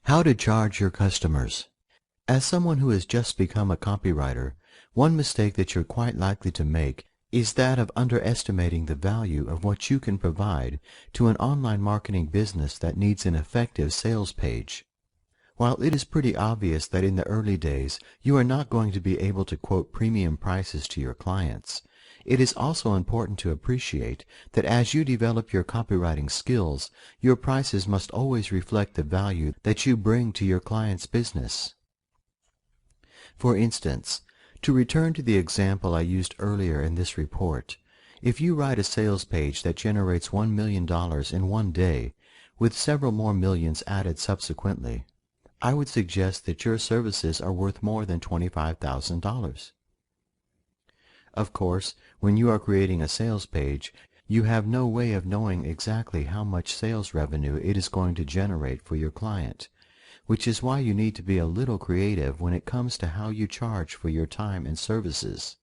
How to charge your customers. As someone who has just become a copywriter, one mistake that you're quite likely to make is that of underestimating the value of what you can provide to an online marketing business that needs an effective sales page. While it is pretty obvious that in the early days you are not going to be able to quote premium prices to your clients, it is also important to appreciate that as you develop your copywriting skills, your prices must always reflect the value that you bring to your client's business. For instance, to return to the example I used earlier in this report, if you write a sales page that generates $1 million in one day, with several more millions added subsequently, I would suggest that your services are worth more than $25,000. Of course, when you are creating a sales page, you have no way of knowing exactly how much sales revenue it is going to generate for your client, which is why you need to be a little creative when it comes to how you charge for your time and services.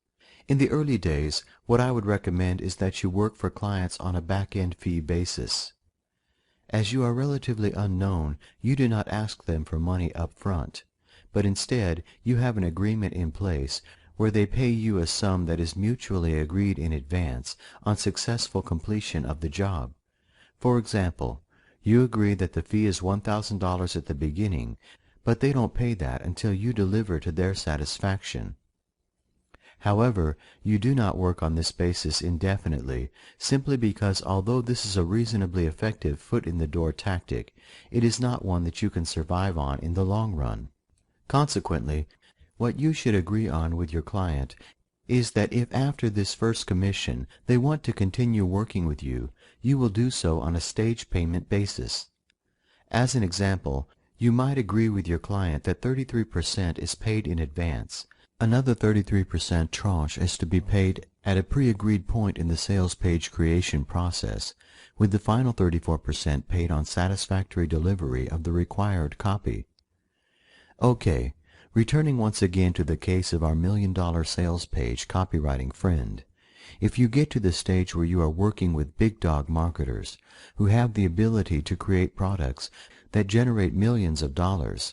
In the early days, what I would recommend is that you work for clients on a back-end fee basis. As you are relatively unknown, you do not ask them for money up front, but instead you have an agreement in place where they pay you a sum that is mutually agreed in advance on successful completion of the job. For example, you agree that the fee is $1,000 at the beginning, but they don't pay that until you deliver to their satisfaction. However, you do not work on this basis indefinitely, simply because although this is a reasonably effective foot-in-the-door tactic, it is not one that you can survive on in the long run. Consequently, what you should agree on with your client is that if after this first commission they want to continue working with you, you will do so on a stage payment basis. As an example, you might agree with your client that 33% is paid in advance. Another 33% tranche is to be paid at a pre-agreed point in the sales page creation process, with the final 34% paid on satisfactory delivery of the required copy. Okay, returning once again to the case of our $1 million sales page copywriting friend. If you get to the stage where you are working with big dog marketers who have the ability to create products that generate millions of dollars,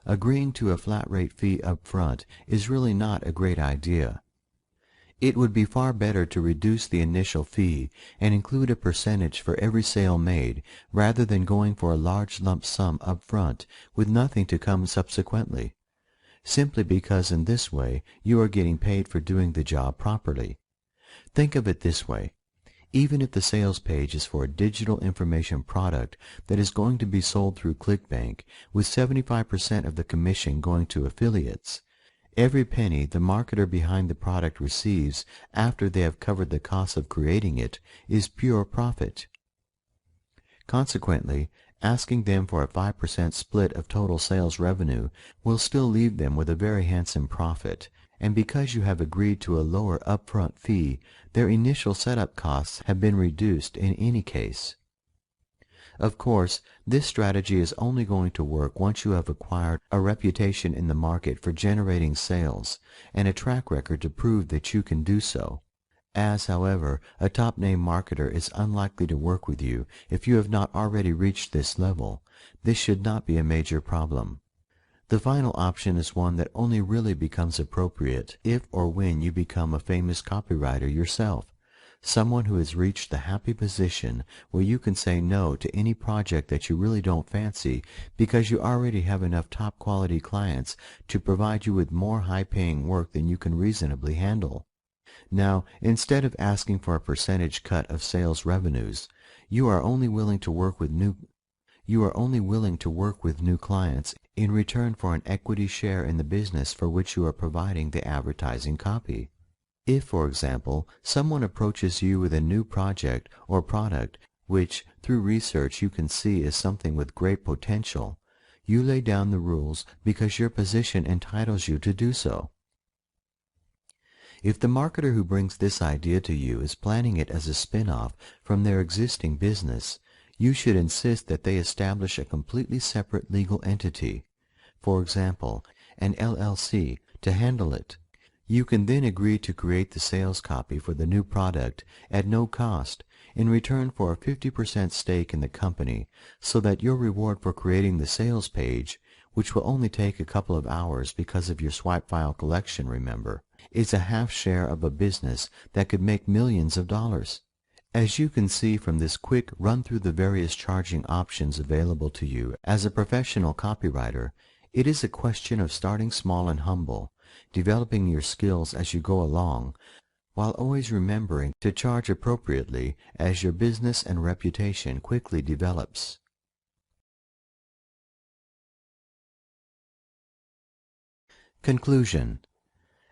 agreeing to a flat rate fee up front is really not a great idea. It would be far better to reduce the initial fee and include a percentage for every sale made rather than going for a large lump sum up front with nothing to come subsequently, simply because in this way you are getting paid for doing the job properly. Think of it this way. Even if the sales page is for a digital information product that is going to be sold through ClickBank, with 75% of the commission going to affiliates, every penny the marketer behind the product receives after they have covered the cost of creating it is pure profit. Consequently, asking them for a 5% split of total sales revenue will still leave them with a very handsome profit, and because you have agreed to a lower upfront fee, their initial setup costs have been reduced in any case. Of course, this strategy is only going to work once you have acquired a reputation in the market for generating sales and a track record to prove that you can do so. As, however, a top-name marketer is unlikely to work with you if you have not already reached this level, this should not be a major problem. The final option is one that only really becomes appropriate if or when you become a famous copywriter yourself, someone who has reached the happy position where you can say no to any project that you really don't fancy because you already have enough top-quality clients to provide you with more high-paying work than you can reasonably handle. Now, instead of asking for a percentage cut of sales revenues, you are only willing to work with new clients in return for an equity share in the business for which you are providing the advertising copy. If, for example, someone approaches you with a new project or product which, through research, you can see is something with great potential, you lay down the rules because your position entitles you to do so. If the marketer who brings this idea to you is planning it as a spin-off from their existing business, you should insist that they establish a completely separate legal entity, for example, an LLC, to handle it. You can then agree to create the sales copy for the new product at no cost in return for a 50% stake in the company, so that your reward for creating the sales page, which will only take a couple of hours because of your swipe file collection, remember, is a half share of a business that could make millions of dollars. As you can see from this quick run through the various charging options available to you as a professional copywriter, it is a question of starting small and humble, developing your skills as you go along, while always remembering to charge appropriately as your business and reputation quickly develops. Conclusion.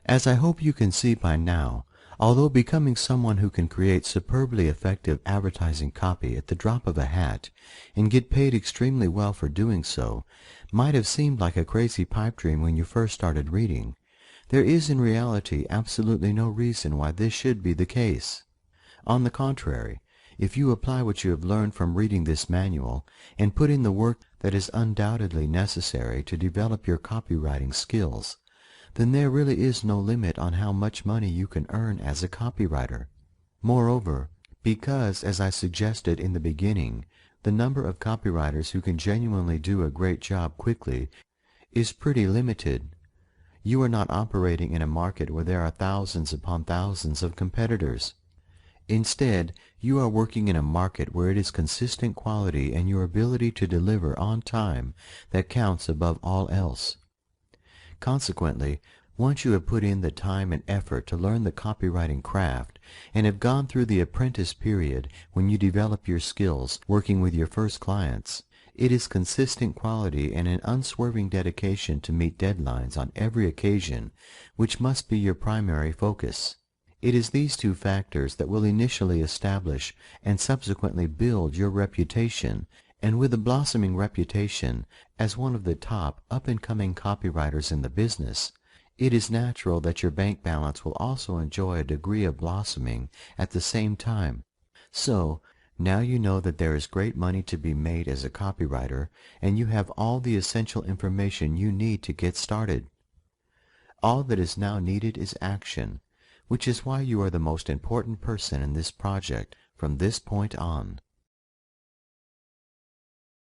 As I hope you can see by now, although becoming someone who can create superbly effective advertising copy at the drop of a hat and get paid extremely well for doing so might have seemed like a crazy pipe dream when you first started reading, there is in reality absolutely no reason why this should be the case. On the contrary, if you apply what you have learned from reading this manual and put in the work that is undoubtedly necessary to develop your copywriting skills, then there really is no limit on how much money you can earn as a copywriter. Moreover, because, as I suggested in the beginning, the number of copywriters who can genuinely do a great job quickly is pretty limited, you are not operating in a market where there are thousands upon thousands of competitors. Instead, you are working in a market where it is consistent quality and your ability to deliver on time that counts above all else. Consequently, once you have put in the time and effort to learn the copywriting craft and have gone through the apprentice period when you develop your skills working with your first clients, it is consistent quality and an unswerving dedication to meet deadlines on every occasion which must be your primary focus. It is these two factors that will initially establish and subsequently build your reputation, and with a blossoming reputation as one of the top up-and-coming copywriters in the business, it is natural that your bank balance will also enjoy a degree of blossoming at the same time. So, now you know that there is great money to be made as a copywriter, and you have all the essential information you need to get started. All that is now needed is action, which is why you are the most important person in this project from this point on.